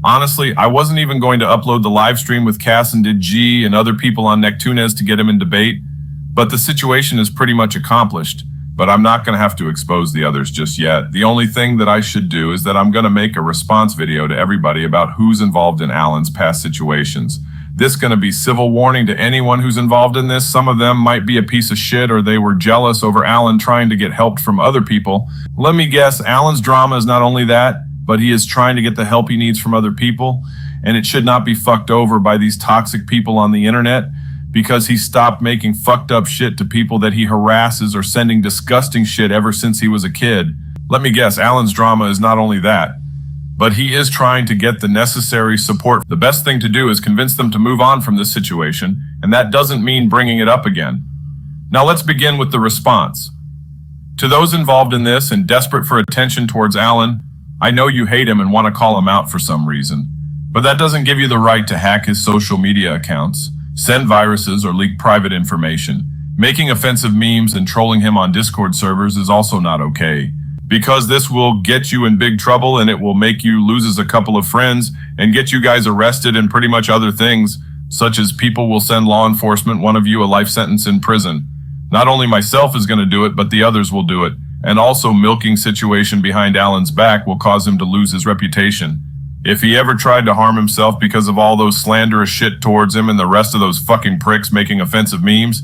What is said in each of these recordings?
Honestly, I wasn't even going to upload the live stream with Cass and did G and other people on Nectunes to get him in debate, but the situation is pretty much accomplished. But I'm not going to have to expose the others just yet. The only thing that I should do is that I'm going to make a response video to everybody about who's involved in Alin's past situations. This is going to be civil warning to anyone who's involved in this. Some of them might be a piece of shit or they were jealous over Alin trying to get help from other people. Let me guess, Alin's drama is not only that, but he is trying to get the help he needs from other people, and it should not be fucked over by these toxic people on the internet, because he stopped making fucked up shit to people that he harasses or sending disgusting shit ever since he was a kid. Let me guess, Alin's drama is not only that, but he is trying to get the necessary support. The best thing to do is convince them to move on from this situation, and that doesn't mean bringing it up again. Now let's begin with the response. To those involved in this and desperate for attention towards Alin, I know you hate him and want to call him out for some reason, but that doesn't give you the right to hack his social media accounts, send viruses, or leak private information. Making offensive memes and trolling him on Discord servers is also not okay, because this will get you in big trouble and it will make you lose a couple of friends and get you guys arrested and pretty much other things, such as people will send law enforcement one of you a life sentence in prison. Not only myself is going to do it, but the others will do it. And also milking situation behind Alin's back will cause him to lose his reputation. If he ever tried to harm himself because of all those slanderous shit towards him and the rest of those fucking pricks making offensive memes,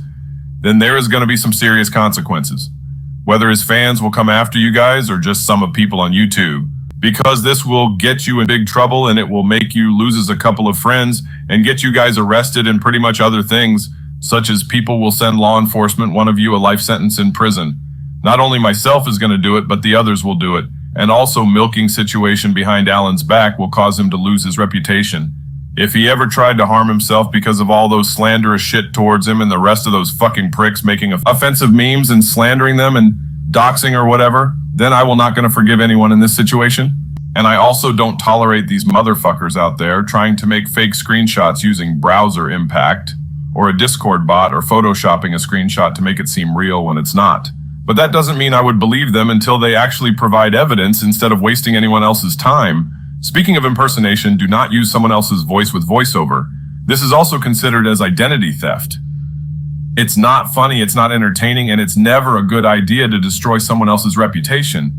then there is going to be some serious consequences. Whether his fans will come after you guys or just some of people on YouTube. Because this will get you in big trouble and it will make you lose a couple of friends and get you guys arrested and pretty much other things, such as people will send law enforcement one of you a life sentence in prison. Not only myself is going to do it, but the others will do it. And also milking situation behind Alin's back will cause him to lose his reputation. If he ever tried to harm himself because of all those slanderous shit towards him and the rest of those fucking pricks making offensive memes and slandering them and doxing or whatever, then I will not going to forgive anyone in this situation. And I also don't tolerate these motherfuckers out there trying to make fake screenshots using browser impact or a Discord bot or photoshopping a screenshot to make it seem real when it's not. But that doesn't mean I would believe them until they actually provide evidence instead of wasting anyone else's time. Speaking of impersonation, do not use someone else's voice with voiceover. This is also considered as identity theft. It's not funny, it's not entertaining, and it's never a good idea to destroy someone else's reputation.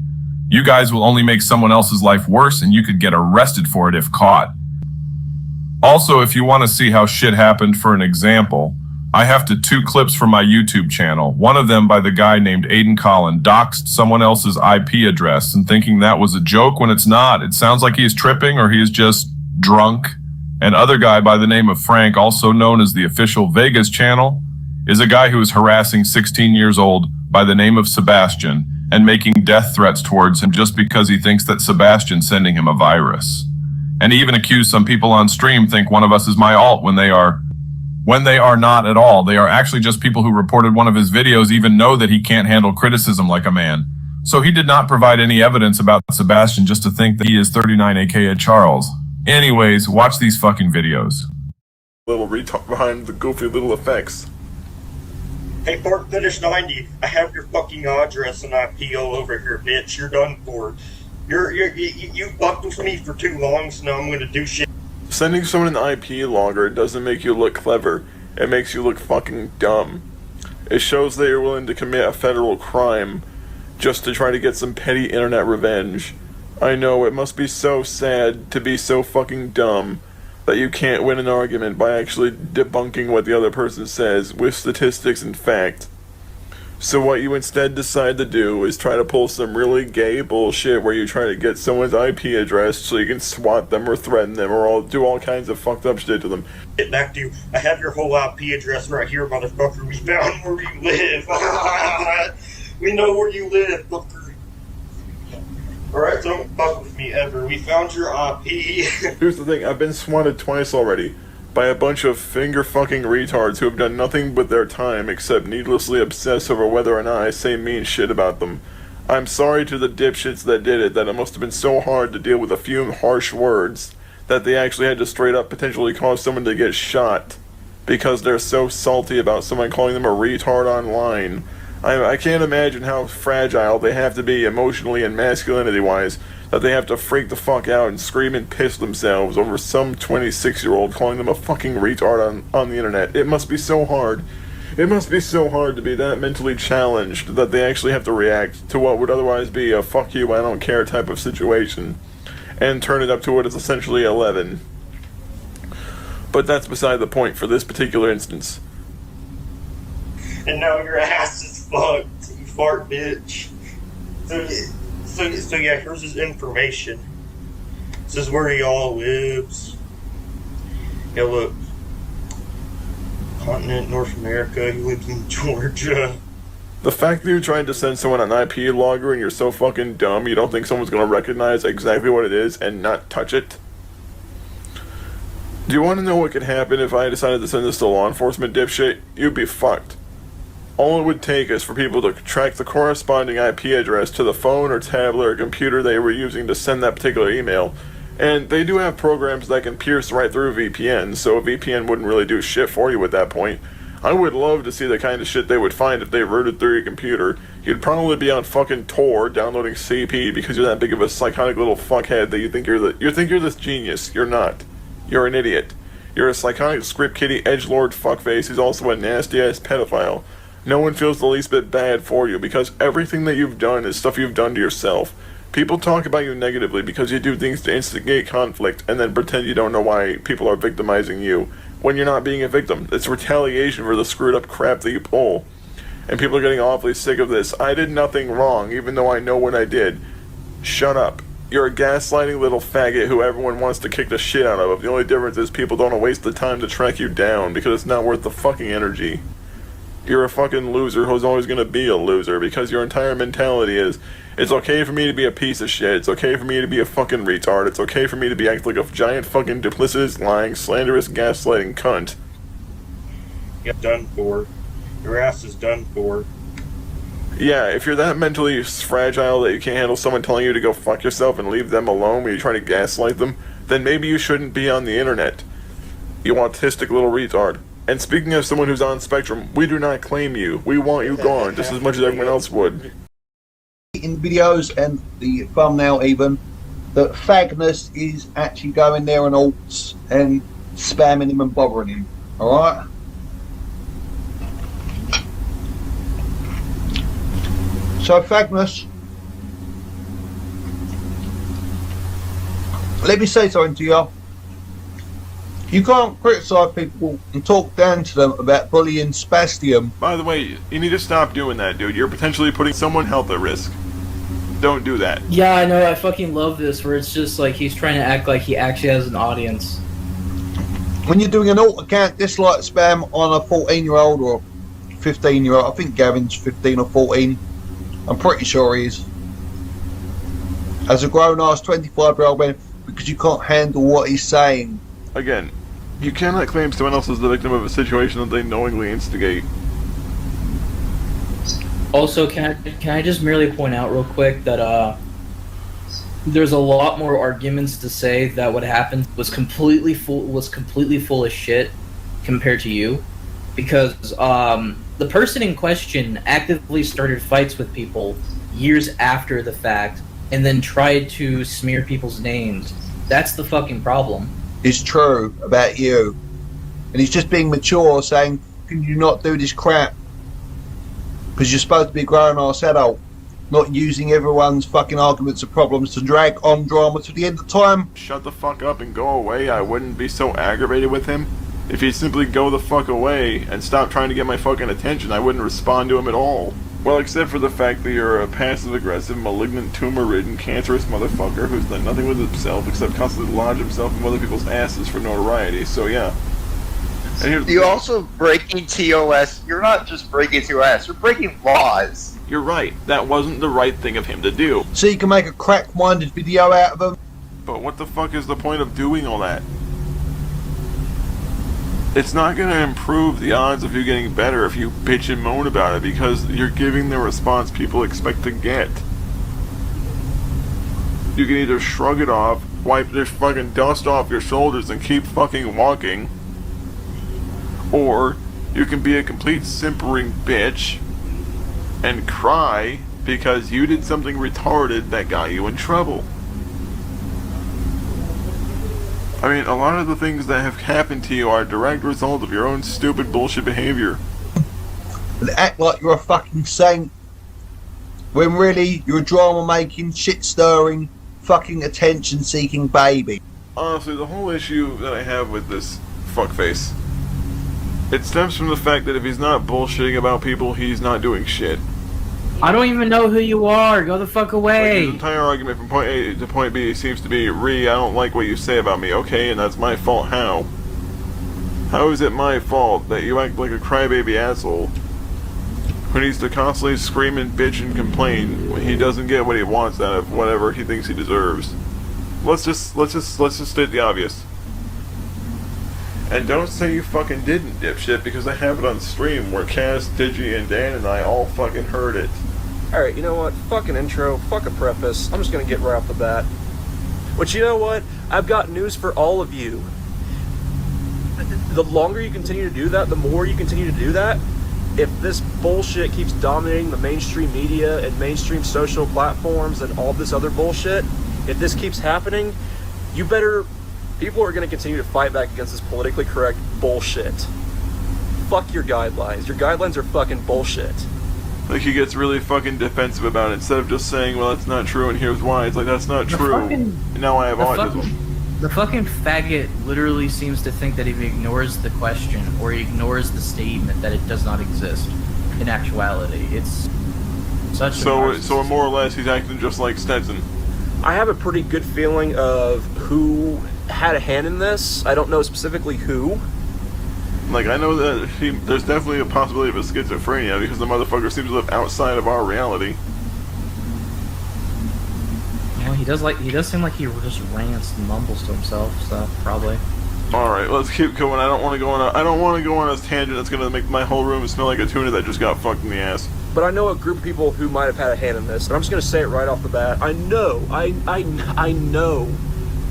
You guys will only make someone else's life worse, and you could get arrested for it if caught. Also, if you want to see how shit happened, for an example, I have two clips from my YouTube channel. One of them by the guy named Aiden Collin doxed someone else's IP address and thinking that was a joke when it's not. It sounds like he's tripping or he is just drunk. And other guy by the name of Frank, also known as the official Vegas channel, is a guy who is harassing 16 years old by the name of Sebastian and making death threats towards him just because he thinks that Sebastian's sending him a virus. And he even accused some people on stream think one of us is my alt when they are not at all. They are actually just people who reported one of his videos even know that he can't handle criticism like a man. So he did not provide any evidence about Sebastian just to think that he is 39 aka Charles. Anyways, watch these fucking videos. Little retard behind the goofy little effects. Hey, Fort Finish 90, I have your fucking address and IP all over here, bitch. You're done for. You fucked with me for too long, so now I'm gonna do shit. Sending someone an IP logger doesn't make you look clever, it makes you look fucking dumb. It shows that you're willing to commit a federal crime just to try to get some petty internet revenge. I know, it must be so sad to be so fucking dumb that you can't win an argument by actually debunking what the other person says with statistics and fact. So what you instead decide to do is try to pull some really gay bullshit where you try to get someone's IP address so you can swat them or threaten them or do all kinds of fucked up shit to them. Get back to you. I have your whole IP address right here, motherfucker. We found where you live. We know where you live, fucker. Alright, don't fuck with me ever. We found your IP. Here's the thing, I've been swatted twice already. By a bunch of finger-fucking retards who have done nothing but their time except needlessly obsess over whether or not I say mean shit about them. I'm sorry to the dipshits that did it, that it must have been so hard to deal with a few harsh words that they actually had to straight up potentially cause someone to get shot because they're so salty about someone calling them a retard online. I can't imagine how fragile they have to be emotionally and masculinity-wise that they have to freak the fuck out and scream and piss themselves over some 26-year-old calling them a fucking retard on the internet. It must be so hard. It must be so hard to be that mentally challenged that they actually have to react to what would otherwise be a fuck you, I don't care type of situation, and turn it up to what is essentially 11. But that's beside the point for this particular instance. And now your ass is fucked, you fart bitch. So yeah, here's his information. This is where he all lives. Yeah, look. Continent, North America, he lives in Georgia. The fact that you tried to send someone an IP logger and you're so fucking dumb you don't think someone's gonna recognize exactly what it is and not touch it? Do you want to know what could happen if I decided to send this to law enforcement, dipshit? You'd be fucked. All it would take is for people to track the corresponding IP address to the phone or tablet or computer they were using to send that particular email. And they do have programs that can pierce right through VPN, so a VPN wouldn't really do shit for you at that point. I would love to see the kind of shit they would find if they rooted through your computer. You'd probably be on fucking Tor downloading CP because you're that big of a psychotic little fuckhead that you think you're this genius. You're not. You're an idiot. You're a psychotic script kiddie edgelord fuckface who's also a nasty ass pedophile. No one feels the least bit bad for you because everything that you've done is stuff you've done to yourself. People talk about you negatively because you do things to instigate conflict and then pretend you don't know why people are victimizing you when you're not being a victim. It's retaliation for the screwed up crap that you pull. And people are getting awfully sick of this. I did nothing wrong even though I know what I did. Shut up. You're a gaslighting little faggot who everyone wants to kick the shit out of. The only difference is people don't want to waste the time to track you down because it's not worth the fucking energy. You're a fucking loser who's always going to be a loser because your entire mentality is, it's okay for me to be a piece of shit, it's okay for me to be a fucking retard, it's okay for me to be acting like a giant fucking duplicitous, lying, slanderous, gaslighting cunt. You're done for. Your ass is done for. Yeah, if you're that mentally fragile that you can't handle someone telling you to go fuck yourself and leave them alone when you try to gaslight them, then maybe you shouldn't be on the internet. You autistic little retard. And speaking of someone who's on spectrum, we do not claim you. We want you gone just as much as everyone else would. In videos and the thumbnail even, that Fagnus is actually going there on alts and spamming him and bothering him. Alright? So Fagnus, let me say something to you. You can't criticise people and talk down to them about bullying spastium. By the way, you need to stop doing that, dude. You're potentially putting someone's health at risk. Don't do that. Yeah, I know, I fucking love this, where it's just like he's trying to act like he actually has an audience. When you're doing an alt account dislike spam on a 14-year-old or 15-year-old, I think Gavin's 15 or 14, I'm pretty sure he is. As a grown-ass 25-year-old man, because you can't handle what he's saying. Again, you cannot claim someone else is the victim of a situation that they knowingly instigate. Also, can I just merely point out real quick that there's a lot more arguments to say that what happened was completely full of shit compared to you, because the person in question actively started fights with people years after the fact and then tried to smear people's names. That's the fucking problem. Is true about you, and he's just being mature, saying, "Can you not do this crap? Because you're supposed to be a grown-ass adult, not using everyone's fucking arguments and problems to drag on drama to the end of time." Shut the fuck up and go away. I wouldn't be so aggravated with him. If he'd simply go the fuck away and stop trying to get my fucking attention, I wouldn't respond to him at all. Well, except for the fact that you're a passive-aggressive, malignant, tumor-ridden, cancerous motherfucker who's done nothing with himself except constantly lodge himself in other people's asses for notoriety, so yeah. And You also breaking TOS. You're not just breaking TOS, you're breaking laws. You're right, that wasn't the right thing of him to do. So you can make a crack-minded video out of him. But what the fuck is the point of doing all that? It's not going to improve the odds of you getting better if you bitch and moan about it, because you're giving the response people expect to get. You can either shrug it off, wipe this fucking dust off your shoulders and keep fucking walking, or you can be a complete simpering bitch and cry because you did something retarded that got you in trouble. I mean, a lot of the things that have happened to you are a direct result of your own stupid bullshit behavior. And act like you're a fucking saint, when really you're a drama-making, shit-stirring, fucking attention-seeking baby. Honestly, the whole issue that I have with this fuckface, it stems from the fact that if he's not bullshitting about people, he's not doing shit. I don't even know who you are. Go the fuck Like, away. his entire argument from point A to point B seems to be, I don't like what you say about me, okay, and that's my fault. How? How is it my fault that you act like a crybaby asshole who needs to constantly scream and bitch and complain when he doesn't get what he wants out of whatever he thinks he deserves? Let's just state the obvious. And don't say you fucking didn't, dipshit, because I have it on stream where Cass, Digi, and Dan and I all fucking heard it. Alright, you know what? Fuck an intro, fuck a preface. I'm just gonna get right off the bat. But you know what? I've got news for all of you. The longer you continue to do that, the more you continue to do that, if this bullshit keeps dominating the mainstream media and mainstream social platforms and all this other bullshit, if this keeps happening, people are gonna continue to fight back against this politically correct bullshit. Fuck your guidelines. Your guidelines are fucking bullshit. Like, he gets really fucking defensive about it. Instead of just saying, well, that's not true and here's why, it's like, that's not true. Now I have autism. The fucking faggot literally seems to think that if he ignores the question or he ignores the statement that it does not exist in actuality. It's such a So more or less, he's acting just like Stetson. I have a pretty good feeling of who had a hand in this. I don't know specifically who. Like, I know that there's definitely a possibility of a schizophrenia because the motherfucker seems to live outside of our reality. Well, he does seem like he just rants and mumbles to himself, so probably. Alright, let's keep going. I don't want to go on a tangent that's gonna make my whole room smell like a tuna that just got fucked in the ass. But I know a group of people who might have had a hand in this, and I'm just gonna say it right off the bat. I know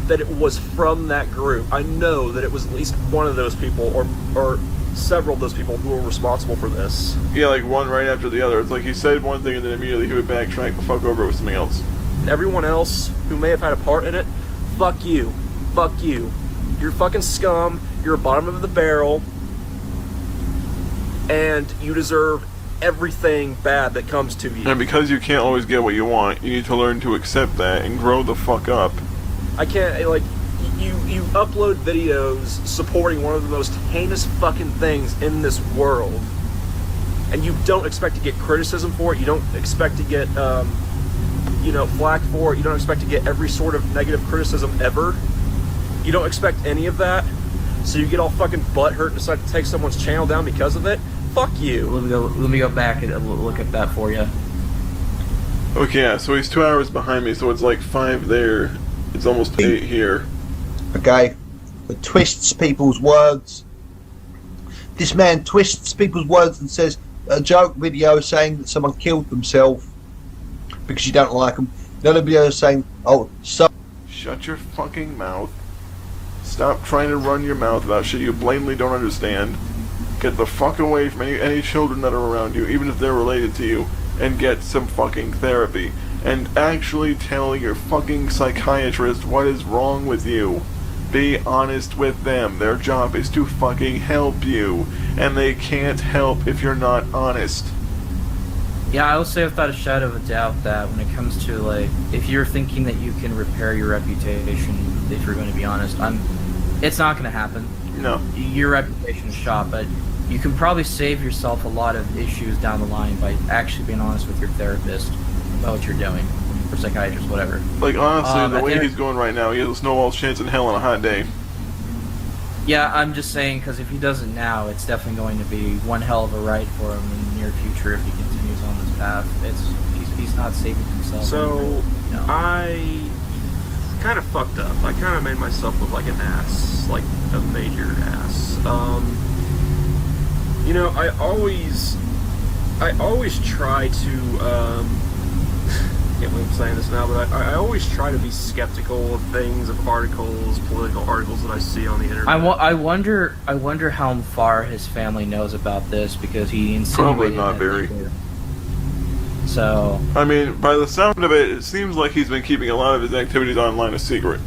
that it was from that group. I know that it was at least one of those people, or several of those people who were responsible for this. Yeah, like one right after the other. It's like he said one thing and then immediately he would backtrack the fuck over with something else. Everyone else who may have had a part in it, fuck you. Fuck you. You're fucking scum. You're a bottom of the barrel. And you deserve everything bad that comes to you. And because you can't always get what you want, you need to learn to accept that and grow the fuck up. I can't, like, you upload videos supporting one of the most heinous fucking things in this world, and you don't expect to get criticism for it, you don't expect to get, flack for it, you don't expect to get every sort of negative criticism ever, you don't expect any of that, so you get all fucking butthurt and decide to take someone's channel down because of it. Fuck you. Let me go back and look at that for you. Okay, yeah, so he's 2 hours behind me, so it's like 5 there. It's almost 8 here. Okay? It twists people's words. This man twists people's words and says a joke video saying that someone killed themselves because you don't like them. The other video saying, oh, so... Shut your fucking mouth. Stop trying to run your mouth about shit you blatantly don't understand. Get the fuck away from any children that are around you, even if they're related to you, and get some fucking therapy. And actually tell your fucking psychiatrist what is wrong with you. Be honest with them. Their job is to fucking help you. And they can't help if you're not honest. Yeah, I will say without a shadow of a doubt that when it comes to, like, if you're thinking that you can repair your reputation, if you're going to be honest, it's not going to happen. No. Your reputation is shot, but you can probably save yourself a lot of issues down the line by actually being honest with your therapist about what you're doing, or psychiatrist, whatever. Like, honestly, the way there- he's going right now, he has a snowball's chance in hell on a hot day. Yeah, I'm just saying, because if he does it now, it's definitely going to be one hell of a ride for him in the near future if he continues on this path. He's not saving himself. So, No. I kind of fucked up. I kind of made myself look like an ass, like a major ass. I always try to, can't believe I'm saying this now, but I always try to be skeptical of things, of articles, political articles that I see on the internet. I wonder how far his family knows about this, because he insinuated Probably not that very. they did. So, I mean, by the sound of it, it seems like he's been keeping a lot of his activities online a secret.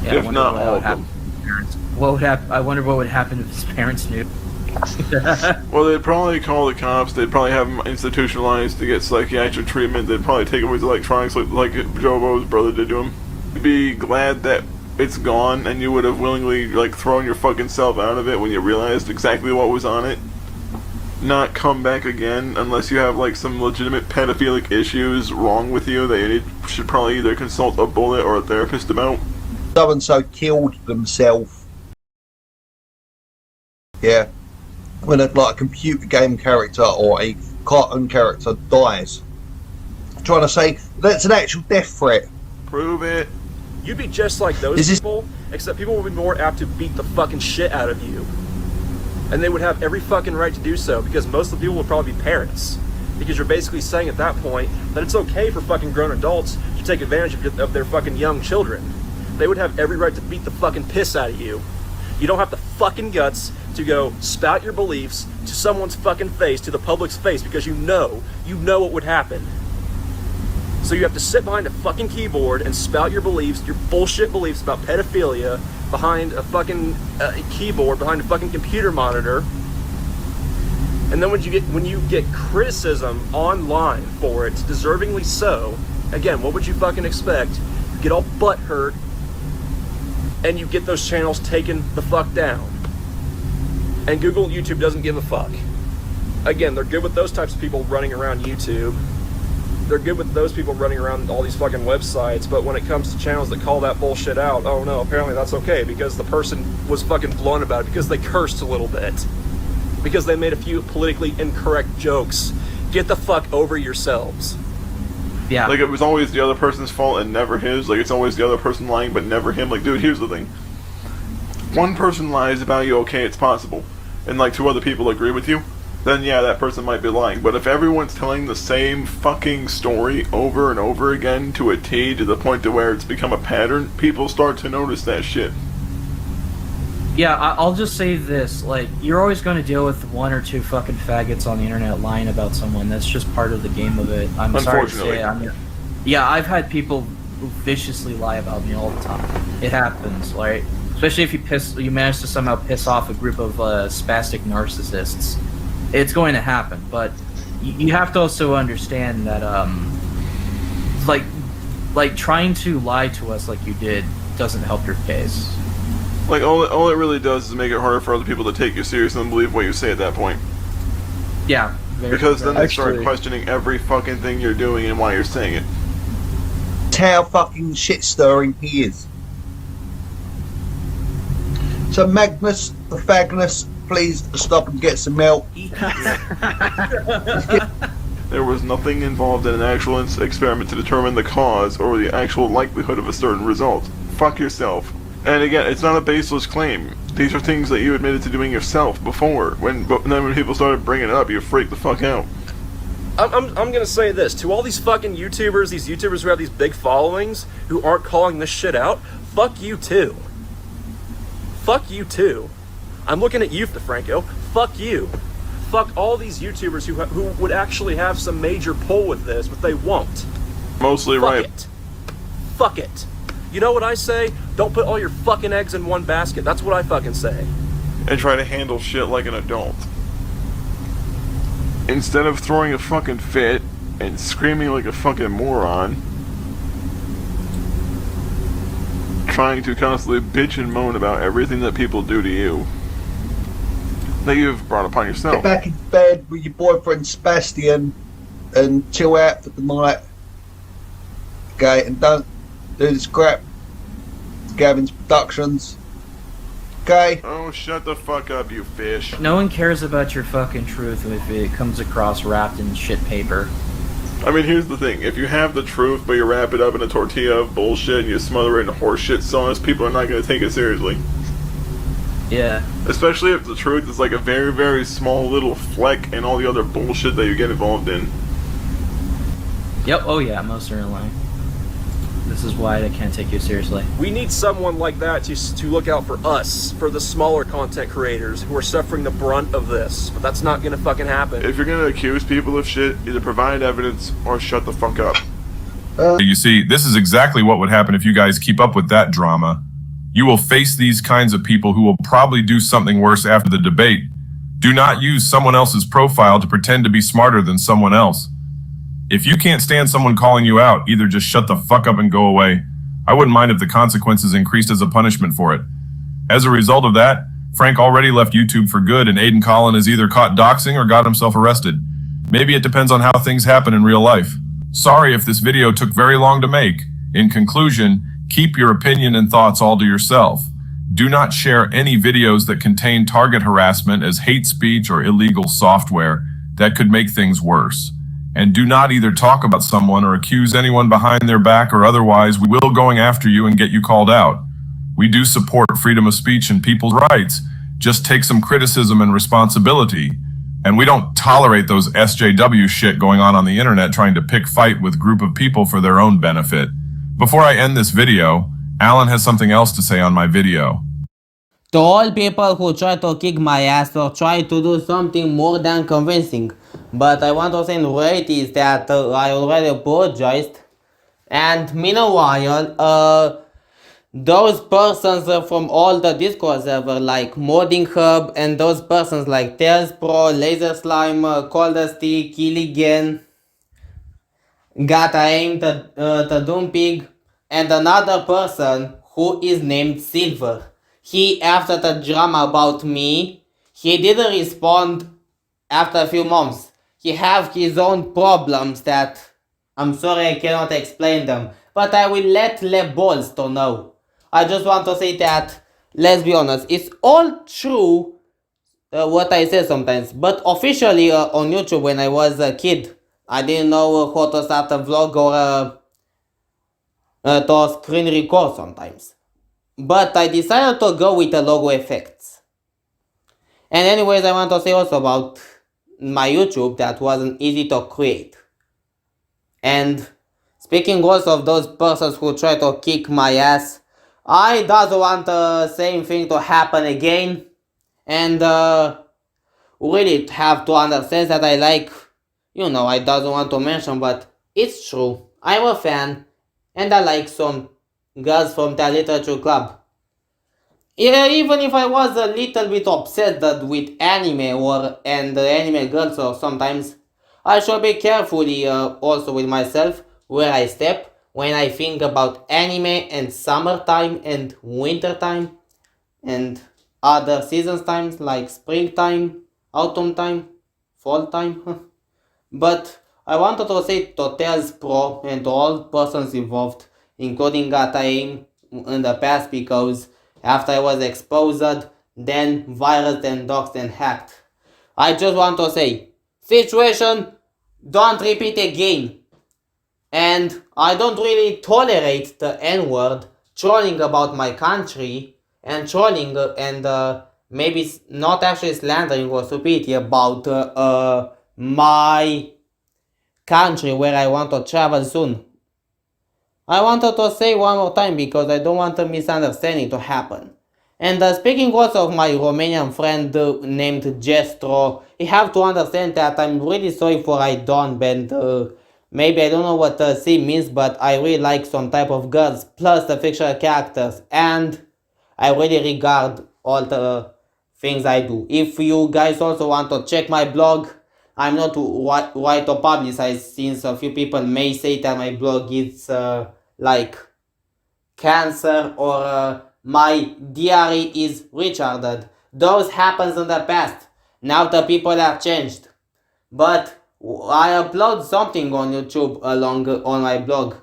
Yeah, If not all of them. What would happen? I wonder what would happen if his parents knew. Well, they'd probably call the cops. They'd probably have him institutionalized to get psychiatric treatment. They'd probably take away his electronics like Jobo's brother did to him. You'd be glad that it's gone, and you would have willingly like thrown your fucking self out of it when you realized exactly what was on it. Not come back again unless you have like some legitimate pedophilic issues wrong with you that you should probably either consult a bullet or a therapist about. So and so killed themselves. Yeah. When like a computer game character or a cartoon character dies. Trying to say that's an actual death threat. Prove it. You'd be just like those people, except people would be more apt to beat the fucking shit out of you. And they would have every fucking right to do so, because most of the people would probably be parents. Because you're basically saying at that point that it's okay for fucking grown adults to take advantage of their fucking young children. They would have every right to beat the fucking piss out of you. You don't have the fucking guts to go spout your beliefs to someone's fucking face, to the public's face, because you know what would happen. So you have to sit behind a fucking keyboard and spout your beliefs, your bullshit beliefs about pedophilia, behind a fucking keyboard, behind a fucking computer monitor. And then when you get criticism online for it, deservingly so, again, what would you fucking expect? You get all butthurt, and you get those channels taken the fuck down. And Google and YouTube doesn't give a fuck. Again, they're good with those types of people running around YouTube. They're good with those people running around all these fucking websites, but when it comes to channels that call that bullshit out, oh no, apparently that's okay, because the person was fucking blunt about it, because they cursed a little bit, because they made a few politically incorrect jokes. Get the fuck over yourselves. Yeah. Like, it was always the other person's fault and never his. Like, it's always the other person lying but never him. Like, dude, here's the thing. One person lies about you, okay, it's possible. And, like, two other people agree with you, then yeah, that person might be lying. But if everyone's telling the same fucking story over and over again to a T, to the point to where it's become a pattern, people start to notice that shit. Yeah, I'll just say this, like, you're always going to deal with one or two fucking faggots on the internet lying about someone. That's just part of the game of it. I'm sorry to say. Yeah, I've had people viciously lie about me all the time. It happens, right? Especially if you manage to somehow piss off a group of spastic narcissists. It's going to happen, but you have to also understand that, like trying to lie to us like you did doesn't help your case. Like, all it really does is make it harder for other people to take you seriously and believe what you say at that point. Yeah. Because then they start questioning every fucking thing you're doing and why you're saying it. It's how fucking shit stirring he is. So Magnus, the Fagnus, please stop and get some milk. There was nothing involved in an actual experiment to determine the cause or the actual likelihood of a certain result. Fuck yourself. And again, it's not a baseless claim. These are things that you admitted to doing yourself before. But then when people started bringing it up, you freaked the fuck out. I'm gonna say this to all these fucking YouTubers, these YouTubers who have these big followings, who aren't calling this shit out. Fuck you too. Fuck you too. I'm looking at you, DeFranco. Fuck you. Fuck all these YouTubers who would actually have some major pull with this, but they won't. Mostly Fuck right. it. Fuck it. You know what I say? Don't put all your fucking eggs in one basket. That's what I fucking say. And try to handle shit like an adult. Instead of throwing a fucking fit and screaming like a fucking moron, trying to constantly bitch and moan about everything that people do to you that you've brought upon yourself. Get back in bed with your boyfriend Sebastian and chill out for the night. Okay, and don't do this crap. Gavin's Productions. Okay? Oh, shut the fuck up, you fish. No one cares about your fucking truth if it comes across wrapped in shit paper. I mean, here's the thing. If you have the truth, but you wrap it up in a tortilla of bullshit and you smother it in horseshit sauce, people are not going to take it seriously. Yeah. Especially if the truth is like a very, very small little fleck in all the other bullshit that you get involved in. Yep, oh yeah, most certainly. This is why I can't take you seriously. We need someone like that to look out for us, for the smaller content creators who are suffering the brunt of this. But that's not gonna fucking happen. If you're going to accuse people of shit, either provide evidence or shut the fuck up. You see, this is exactly what would happen if you guys keep up with that drama. You will face these kinds of people who will probably do something worse after the debate. Do not use someone else's profile to pretend to be smarter than someone else. If you can't stand someone calling you out, either just shut the fuck up and go away. I wouldn't mind if the consequences increased as a punishment for it. As a result of that, Frank already left YouTube for good, and Aiden Collin is either caught doxing or got himself arrested. Maybe it depends on how things happen in real life. Sorry if this video took very long to make. In conclusion, keep your opinion and thoughts all to yourself. Do not share any videos that contain target harassment as hate speech or illegal software that could make things worse. And do not either talk about someone or accuse anyone behind their back, or otherwise we will going after you and get you called out. We do support freedom of speech and people's rights. Just take some criticism and responsibility. And we don't tolerate those SJW shit going on the internet trying to pick fight with group of people for their own benefit. Before I end this video, Alin has something else to say on my video. To all people who try to kick my ass or try to do something more than convincing, but I want to say in reality is that I already apologized, and meanwhile, those persons from all the Discord server like Modding Hub and those persons like Tails Pro, Laser Slime, Coldusty, Killigan, Gata Aim, the Doom Pig, and another person who is named Silver. He, after the drama about me, he didn't respond after a few months. He have his own problems that I'm sorry I cannot explain them, but I will let Le Balls to know. I just want to say that, let's be honest, it's all true what I say sometimes, but officially on YouTube when I was a kid, I didn't know how to start a vlog or to screen record sometimes. But I decided to go with the logo effects. And anyways, I want to say also about my YouTube that wasn't easy to create. And speaking also of those persons who try to kick my ass, I don't want the same thing to happen again. And really have to understand that I like, I don't want to mention, but it's true. I'm a fan and I like some girls from the literature club. Yeah, even if I was a little bit obsessed with anime and anime girls, or sometimes I should be carefully also with myself where I step when I think about anime and summertime and wintertime and other seasons times like springtime, autumn time, fall time. But I wanted to say to Tails Pro and to all persons involved, including Gata Aim in the past, because after I was exposed, then virused and doxed and hacked, I just want to say, situation, don't repeat again. And I don't really tolerate the N-word trolling about my country and trolling and maybe not actually slandering or stupidity about my country where I want to travel soon. I wanted to say one more time because I don't want a misunderstanding to happen. And speaking also of my Romanian friend named Jestro, you have to understand that I'm really sorry for I don't bend. Maybe I don't know what C means, but I really like some type of girls plus the fictional characters, and I really regard all the things I do. If you guys also want to check my blog, I'm not right to publicize since a few people may say that my blog is like cancer or my diary is retarded. Those happens in the past. Now the people have changed. But I upload something on YouTube on my blog.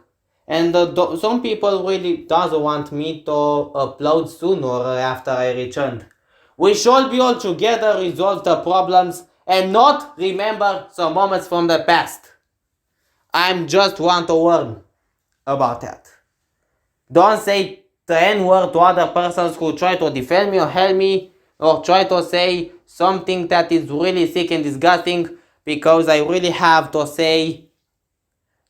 And some people really doesn't want me to upload soon or after I returned. We should be all together, resolve the problems, and not remember some moments from the past. I'm just want to warn about that. Don't say the N-word to other persons who try to defend me or help me, or try to say something that is really sick and disgusting, because I really have to say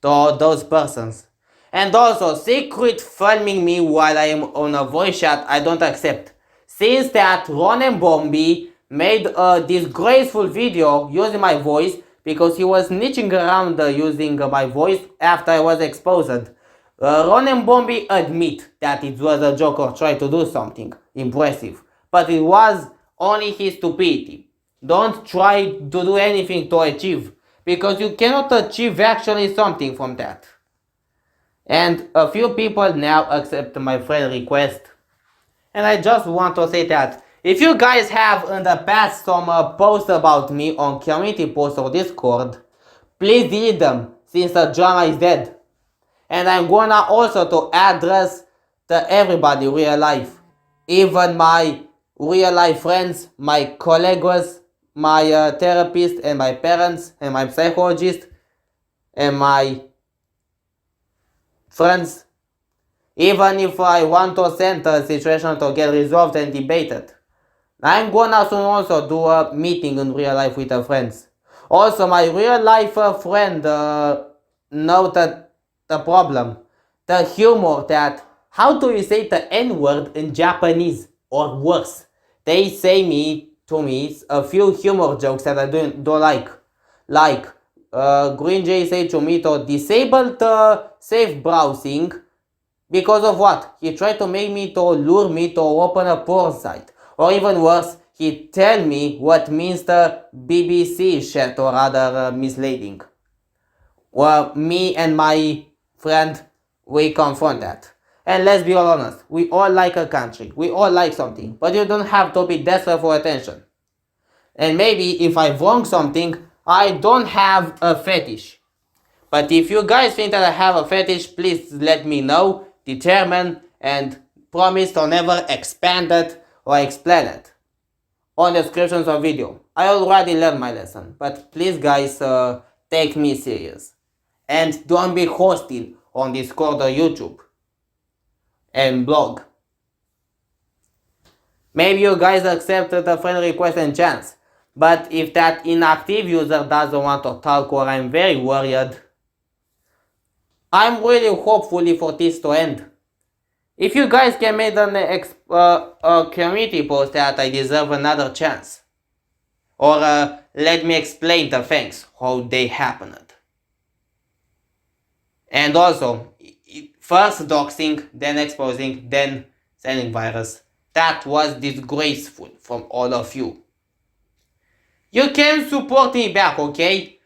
to those persons. And also, secret filming me while I am on a voice chat, I don't accept. Since that Ron and Bombi made a disgraceful video using my voice because he was snitching around using my voice after I was exposed. Ron and Bombi admit that it was a joke or try to do something impressive, but it was only his stupidity. Don't try to do anything to achieve, because you cannot achieve actually something from that. And a few people now accept my friend request. And I just want to say that if you guys have in the past some posts about me on community posts or Discord, please delete them since the drama is dead. And I'm gonna also to address to everybody real life. Even my real life friends, my colleagues, my therapist and my parents and my psychologist and my friends. Even if I want to send a situation to get resolved and debated. I'm gonna soon also do a meeting in real life with the friends. Also, my real life friend noted the problem, the humor that, how do you say the N-word in Japanese or worse? They say to me a few humor jokes that I don't like. Like, Green Jay said to me to disable the safe browsing because of what? He tried to make me to lure me to open a porn site. Or even worse, he tell me what means the BBC shit or other misleading. Well, me and my friend, we confront that. And let's be all honest, we all like a country, we all like something, but you don't have to be desperate for attention. And maybe if I wrong something, I don't have a fetish. But if you guys think that I have a fetish, please let me know, determine, and promise to never expand it or explain it on descriptions of video. I already learned my lesson, but please guys, take me serious. And don't be hostile on Discord or YouTube and blog. Maybe you guys accepted a friend request and chance, but if that inactive user doesn't want to talk or I'm very worried, I'm really hopefully for this to end. If you guys can make a community post that I deserve another chance, or let me explain the things, how they happened. And also, first doxing, then exposing, then sending virus. That was disgraceful from all of you. You can support me back, okay?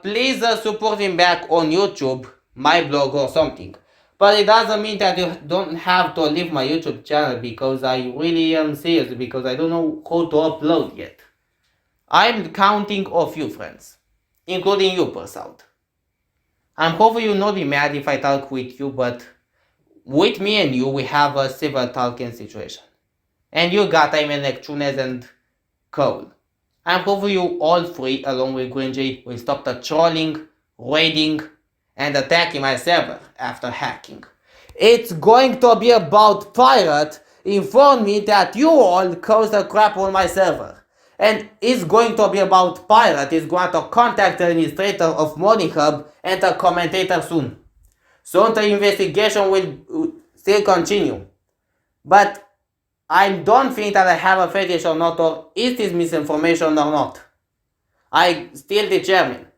Please support me back on YouTube, my blog or something. But it doesn't mean that you don't have to leave my YouTube channel, because I really am serious, because I don't know how to upload yet. I'm counting of you friends, including you Persaud. I'm hoping you'll not be mad if I talk with you, but with me and you we have a civil talking situation. And you got Tunes and Cole. I'm hoping you all three, along with Gringy, will stop the trolling, raiding, and attacking my server after hacking. It's going to be about pirate. Inform me that you all caused a crap on my server. And it's going to be about pirate. It's going to contact the administrator of Morning Hub and the commentator soon. Soon the investigation will still continue. But I don't think that I have a fetish or not, or is this misinformation or not. I still determine.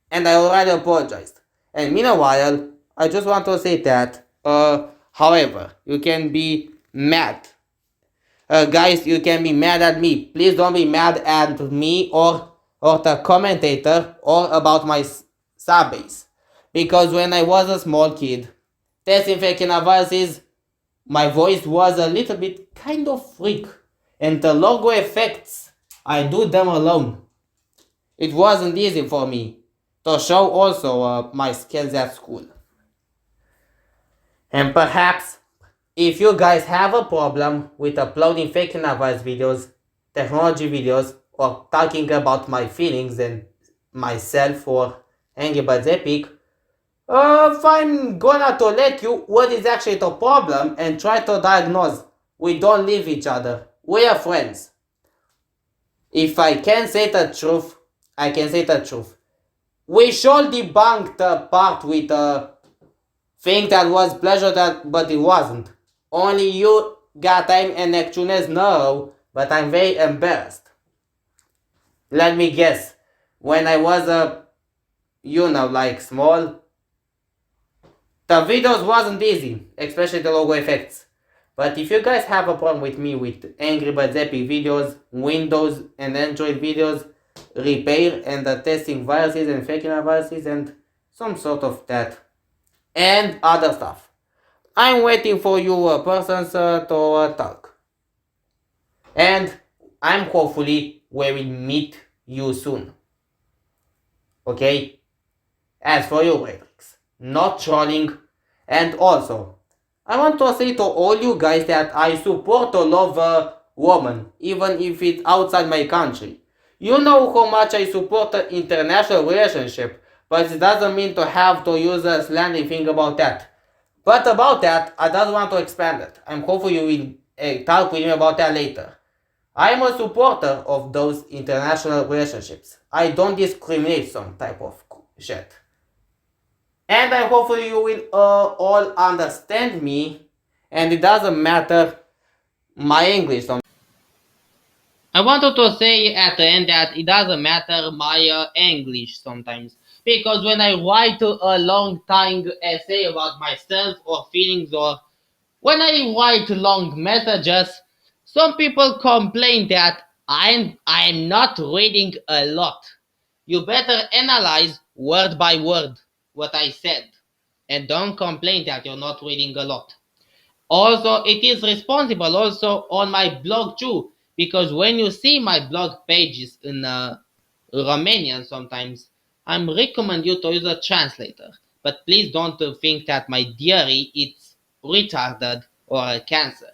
And I already apologized. And meanwhile, I just want to say that, however, you can be mad. Guys, you can be mad at me. Please don't be mad at me or the commentator or about my subbase. Because when I was a small kid, disinfecting viruses, my voice was a little bit kind of freak. And the logo effects, I do them alone. It wasn't easy for me to show also my skills at school. And perhaps, if you guys have a problem with uploading fake advice videos, technology videos, or talking about my feelings and myself or Angry Birds Epic, I'm gonna to let you what is actually the problem and try to diagnose. We don't leave each other. We are friends. If I can say the truth, I can say the truth. We should debunk the part with the thing that was pleasure but it wasn't. Only you got time and Neptunes know, but I'm very embarrassed. Let me guess. When I was like small, The videos wasn't easy, especially the logo effects. But if you guys have a problem with me with Angry Birds Epic videos, Windows and Android videos, repair and testing viruses and faking viruses and some sort of that, and other stuff, I'm waiting for you persons to talk. And I'm hopefully we will meet you soon. Okay? As for you, Redrix, not trolling. And also, I want to say to all you guys that I support or love a woman, even if it's outside my country. You know how much I support an international relationship, but it doesn't mean to have to use a slangy thing about that. But about that, I just want to expand it. I'm hopeful you will talk with me about that later. I'm a supporter of those international relationships. I don't discriminate some type of shit. And I hopefully you will all understand me, and it doesn't matter my English. I wanted to say at the end that it doesn't matter my English sometimes. Because when I write a long time essay about myself or feelings, or when I write long messages, some people complain that I'm not reading a lot. You better analyze word by word what I said, and don't complain that you're not reading a lot. Also, it is responsible also on my blog too, because when you see my blog pages in Romanian sometimes, I'm recommend you to use a translator. But please don't think that my theory is retarded or a cancer.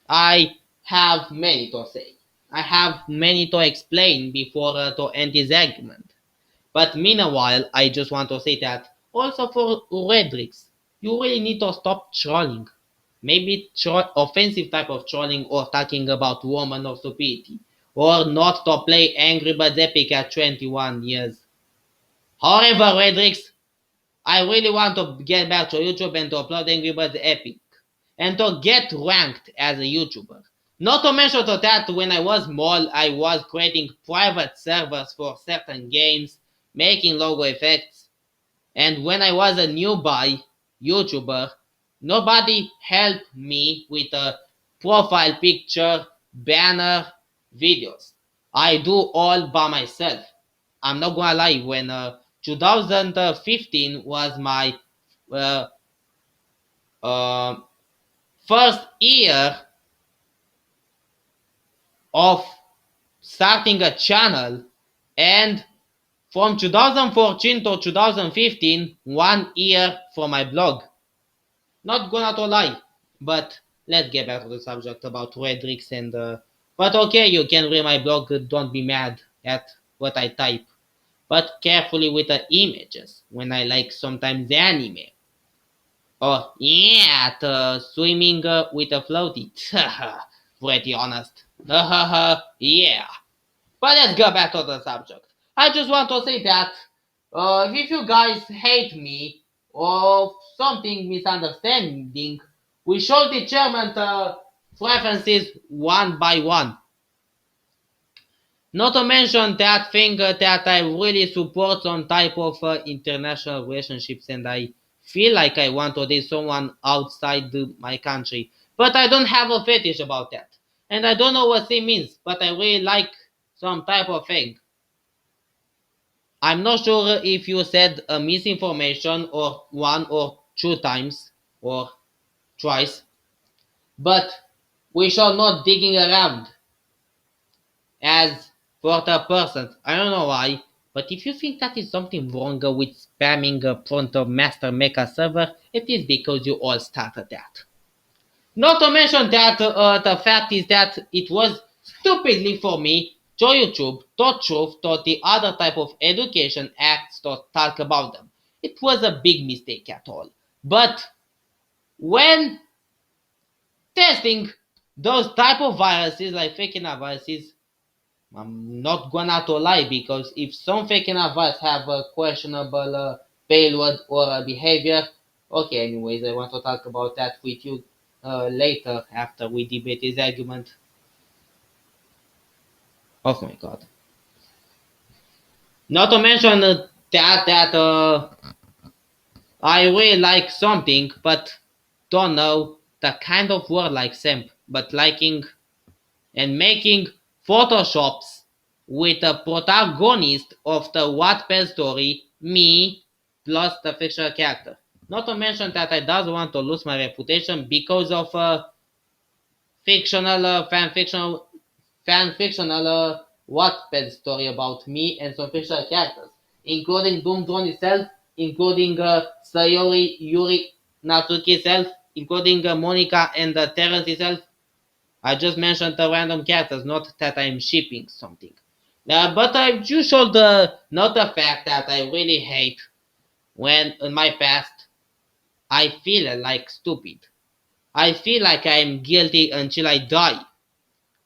I have many to say. I have many to explain before to end this argument. But meanwhile, I just want to say that also for Redrix, you really need to stop trolling. Maybe offensive type of trolling or talking about woman or stupidity. Or not to play Angry Birds Epic at 21 years. However, Redrix, I really want to get back to YouTube and to upload Angry Birds Epic. And to get ranked as a YouTuber. Not to mention to that when I was small, I was creating private servers for certain games, making logo effects, and when I was a newbie YouTuber, nobody helped me with a profile picture, banner, videos. I do all by myself. I'm not gonna lie, when 2015 was my uh, uh, first year of starting a channel, and from 2014 to 2015, 1 year for my blog. Not gonna to lie, but let's get back to the subject about Redrix and but okay, you can read my blog, don't be mad at what I type. But carefully with the images when I like sometimes anime. Oh yeah, the swimming with a floaty. Pretty honest. Yeah. But let's go back to the subject. I just want to say that if you guys hate me or something misunderstanding, we should determine the preferences one by one. Not to mention that thing that I really support some type of international relationships, and I feel like I want to date someone outside my country. But I don't have a fetish about that. And I don't know what it means, but I really like some type of thing. I'm not sure if you said a misinformation or one or two times or twice, but we shall not digging around as for the person. I don't know why, but if you think that is something wrong with spamming a front of master mecha server, it is because you all started that. Not to mention that the fact is that it was stupidly for me to YouTube, to truth, to the other type of education acts to talk about them. It was a big mistake at all. But when testing those type of viruses like faking viruses, I'm not gonna to lie, because if some faking virus have a questionable payload or behavior, okay, anyways, I want to talk about that with you later after we debate this argument. Oh my god. Not to mention that I really like something, but don't know the kind of word like simp, but liking and making photoshops with the protagonist of the Wattpad story, me, plus the fictional character. Not to mention that I don't want to lose my reputation because of fictional fan fictional Wattpad story about me and some fictional characters, including Doom Drone itself, including Sayori Yuri Natsuki itself, including Monica and Terrence itself. I just mentioned the random characters, not that I'm shipping something. But I you should note the fact that I really hate when in my past I feel like stupid. I feel like I'm guilty until I die.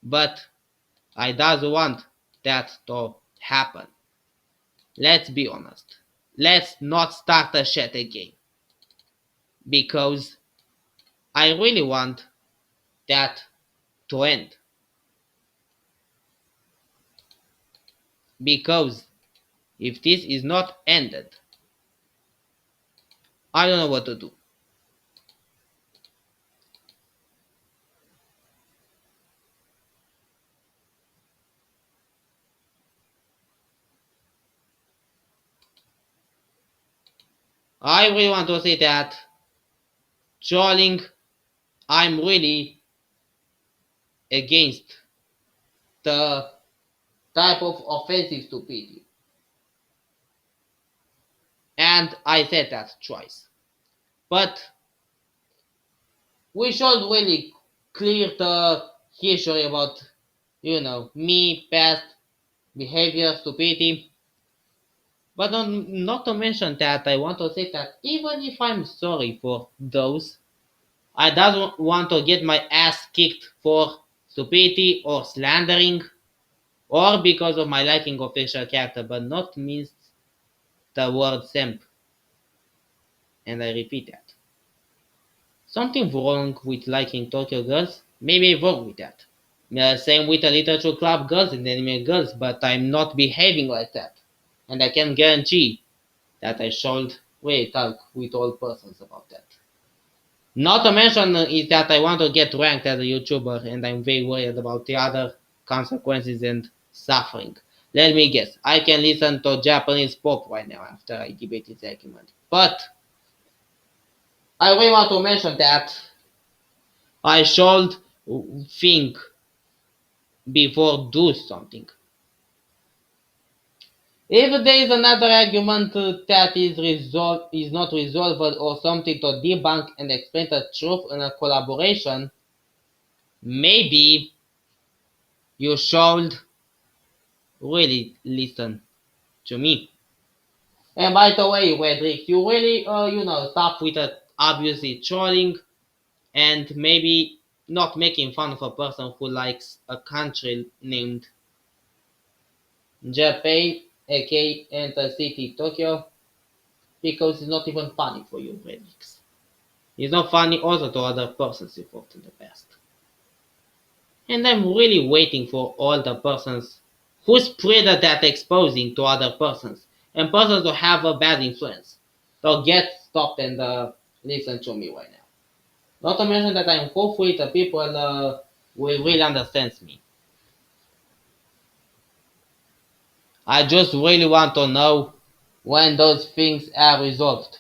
But I don't want that to happen. Let's be honest. Let's not start the shit again. Because I really want that to end. Because if this is not ended, I don't know what to do. I really want to say that trolling, I'm really against the type of offensive stupidity. And I said that twice. But we should really clear the history about, me, past behavior, stupidity. But not to mention that I want to say that even if I'm sorry for those, I don't want to get my ass kicked for stupidity or slandering or because of my liking of fictional character, but not means the word simp. And I repeat that. Something wrong with liking Tokyo girls? Maybe wrong with that. Same with the literature club girls and anime girls, but I'm not behaving like that. And I can guarantee that I should really talk with all persons about that. Not to mention is that I want to get ranked as a YouTuber and I'm very worried about the other consequences and suffering. Let me guess, I can listen to Japanese pop right now after I debate this argument. But I really want to mention that I should think before do something. If there is another argument that is not resolved or something to debunk and explain the truth in a collaboration, maybe you should really listen to me. And by the way, Wedrick, you really stop with that obviously trolling and maybe not making fun of a person who likes a country named Japan, aka and the city Tokyo, because it's not even funny for you, Redix. It's not funny also to other persons involved in the past. And I'm really waiting for all the persons who spread that exposing to other persons and persons who have a bad influence to get stopped and listen to me right now. Not to mention that I'm hopefully the people will really understand me. I just really want to know when those things are resolved.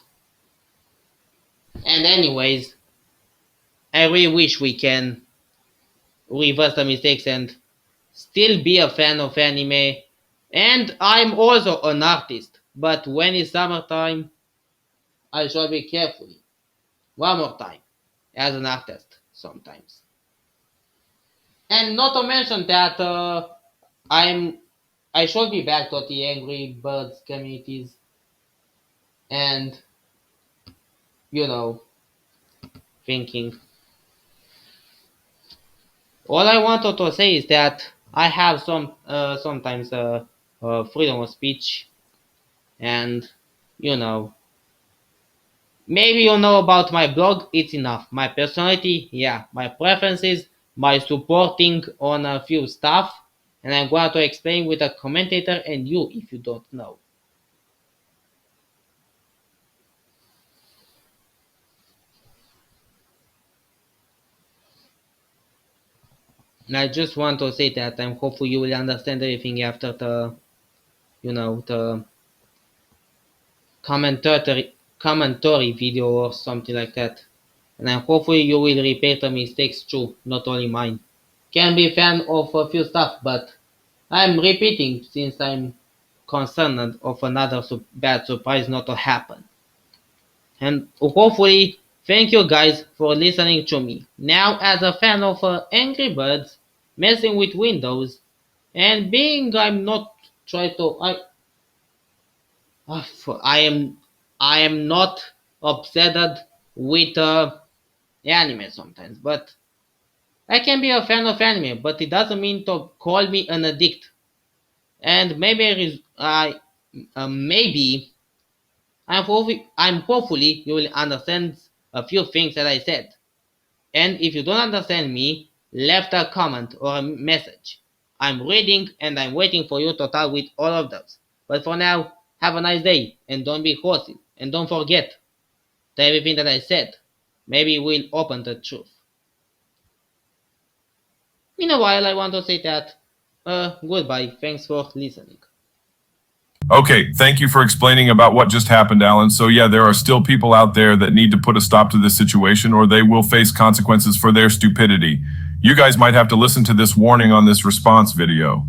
And anyways, I really wish we can reverse the mistakes and still be a fan of anime. And I'm also an artist, but when it's summertime, I should be carefully. One more time, as an artist sometimes. And not to mention that I'm I should be back to the Angry Birds communities and you know thinking. All I wanted to say is that I have sometimes freedom of speech and you know maybe you know about my blog. It's enough. My personality, yeah, my preferences, my supporting on a few stuff, and I'm going to explain with a commentator and you if you don't know. I just want to say that I'm hopeful you will understand everything after the commentary video or something like that. And I'm hopefully you will repair the mistakes too, not only mine. Can be a fan of a few stuff, but I'm repeating since I'm concerned of another bad surprise not to happen. And hopefully, thank you guys for listening to me. Now, as a fan of Angry Birds, messing with Windows, and being I'm not trying to uh, I am I am not obsessed with anime sometimes, but I can be a fan of anime, but it doesn't mean to call me an addict. And maybe I'm hopefully you will understand a few things that I said. And if you don't understand me, left a comment or a message. I'm reading and I'm waiting for you to talk with all of those. But for now, have a nice day and don't be horsey. And don't forget that everything that I said maybe will open the truth. In a while, I want to say that goodbye. Thanks for listening. Okay, thank you for explaining about what just happened, Alan. So yeah, there are still people out there that need to put a stop to this situation or they will face consequences for their stupidity. You guys might have to listen to this warning on this response video.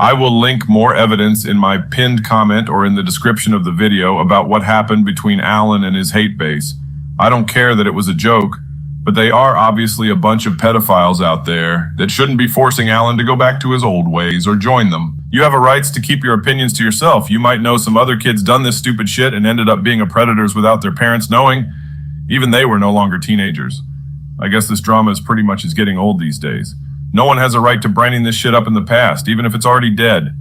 I will link more evidence in my pinned comment or in the description of the video about what happened between Alan and his hate base. I don't care that it was a joke, but they are obviously a bunch of pedophiles out there that shouldn't be forcing Alan to go back to his old ways or join them. You have a right to keep your opinions to yourself. You might know some other kids done this stupid shit and ended up being predators without their parents knowing. Even they were no longer teenagers. I guess this drama is pretty much getting old these days. No one has a right to branding this shit up in the past, even if it's already dead.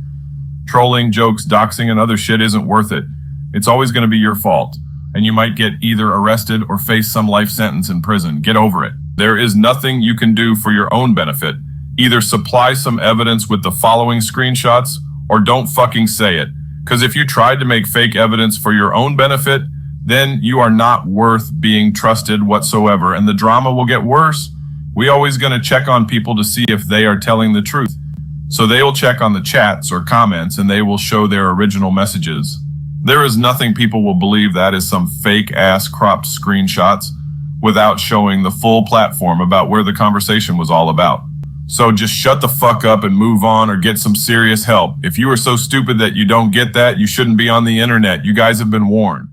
Trolling, jokes, doxing, and other shit isn't worth it. It's always going to be your fault, and you might get either arrested or face some life sentence in prison. Get over it. There is nothing you can do for your own benefit. Either supply some evidence with the following screenshots, or don't fucking say it. Because if you tried to make fake evidence for your own benefit, then you are not worth being trusted whatsoever, and the drama will get worse. We always going to check on people to see if they are telling the truth. So they will check on the chats or comments, and they will show their original messages. There is nothing people will believe that is some fake-ass cropped screenshots without showing the full platform about where the conversation was all about. So just shut the fuck up and move on or get some serious help. If you are so stupid that you don't get that, you shouldn't be on the internet. You guys have been warned.